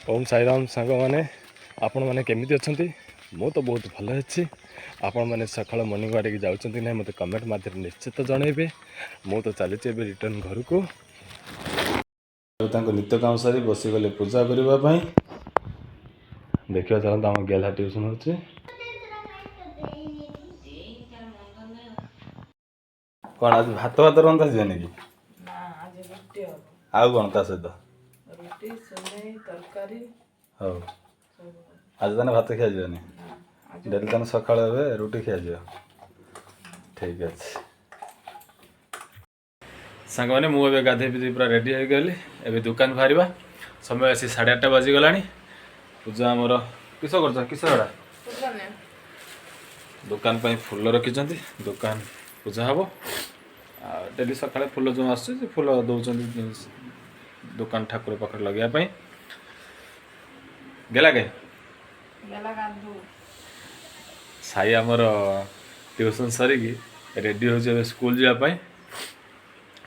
ओम साईराम सांग मैंने आपण मैंने केमिति अछंती मु तो बहुत भल अच्छी आपण मैंने सकाल मॉर्निंग वाक जाऊँच ना मत कमेंट माध्यम निश्चित जनइबे। मु तो चली रिटर्न घर को नित्य काम सारी बसीगले पूजा करने देखा चलता आम गेला ट्यूशन हो कौन आज भात भात रंधा जाए कि आउ कौन ता सहित हौ आज ताने भात खिया जानी डेली ताने सकाळ रुटी खिया जा ठीक अच्छे सांग मैंने मुझे गाधे पी पूरा रेडी हो गली एवं दुकान बाहर समय आसी 8:30 बाजिगला पूजा आमर किस कर किस दुकान पर फूल रखी दुकान पूजा हम डेली सका फूल जो आस फूल दौरान दुकान ठाकुर पाखे लगे गेला के साई आमर ट्यूशन सरिकी रेडी हो स्कूल जावाई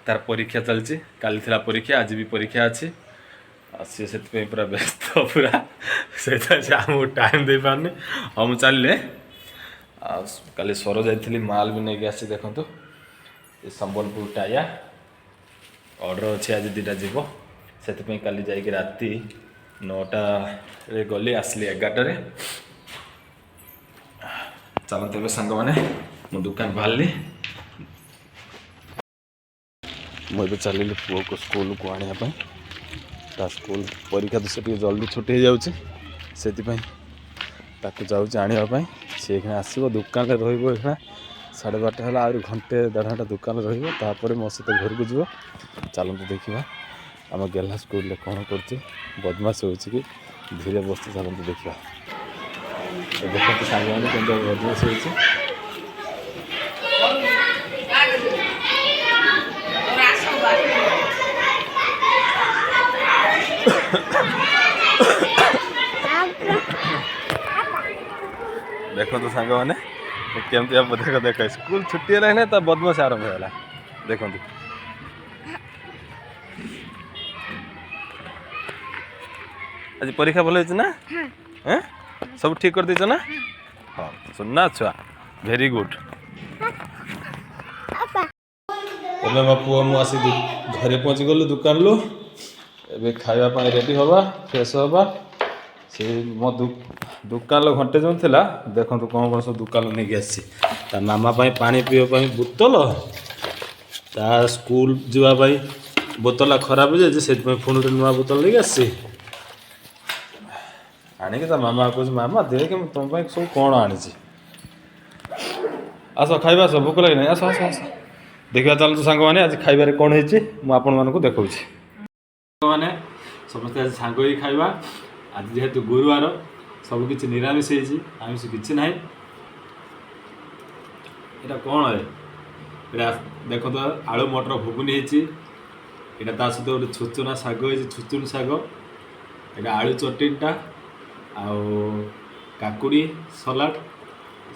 तार परीक्षा चलती काली थी परीक्षा आज भी परीक्षा अच्छी सी से पूरा व्यस्त पूरा से आमको टाइम दे पारनी हम चलिए काली स्वर जाइली माल भी नहीं आसी देखो ये संबलपुर टाया ऑर्डर अच्छे आज 2टा जीव से काली जाकि राति 9टा गली आसली 11टारे चलते सांग मैंने मो दुकान बाहरली मुझे चलिए पुओ को स्कूल को आने स्कूल परीक्षा तो से जल्दी छुट्टी हो जाऊँगी से जाऊँगी आने सी आसो दुकान रहा 12:30 है आ घंटे 1.5 घंटा दुकान रही मो सहित घर को जीव चलते देखा आम गेला स्कूल कौन कर बदमाश हो धीरे बस चलते देखा देखते सांग मैंने केम बदमाश हो देखो तो सांग मैंने केमती आप देख देख स्कूल छुट्टी है तो बदमाश आरंभ होगा देखो आज परीक्षा भल हो ना सब ठीक कर दीच ना हाँ सुनना छुआ वेरी गुड एवं मो पुआ मुझे घरे पहुँची गलु दुकान लु ए खावाई रेडी हवा फ्रेश हवा से मो दुकान घंटे जो थिला देखो कौन कौन सब दुकान नहीं आसी मामा पानी पीवाई बोतल ता स्कूल जावाई बोतल खराब हो जाए से पुणी नुआ बोतल लेके आसी आणिक मामा कह मामा देख तुम सब कौन आनी आस खाइबा आस भोक लगे आस आस आस देखा चलते सांग मैंने आज खाइबार कौन है मुझे देखा मैंने समस्ते आज सांग ही खाइबा आज जेहेतु गुरुवार सबकि निरामिष आमिष किसी ना यहाँ कौन है यहाँ देख तो आलू मटर घुगुनी होता ता सहित गोटे छुचुना शाग हो छुचुन शाग यहाँ आलू चटनीटा आउ काकुड़ी सलाड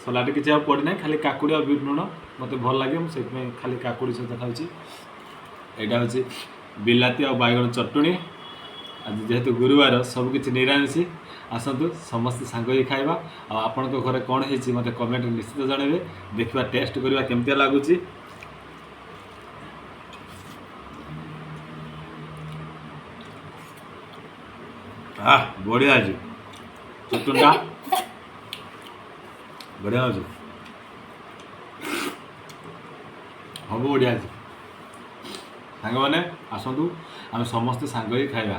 सलाड किसी पड़ना खाली काकुड़ी और बीट लुण मत भल लगे मुझे खाली काकुड़ी सहित खाऊँ यहाँ हूँ बिलाती और बैगन चटनी आज जेहेतु गुरुवार सबकि निरामिष आसतु समस्त सांग ही खाइबा आपण घरे कौन है मत कमेंट निश्चित जनइबे देखा टेस्ट करवा केमती लगुच बढ़िया चटुनटा बढ़िया हो हम बढ़िया सांग मैंने आसतु आम समस्ते सांग ही खाइबा।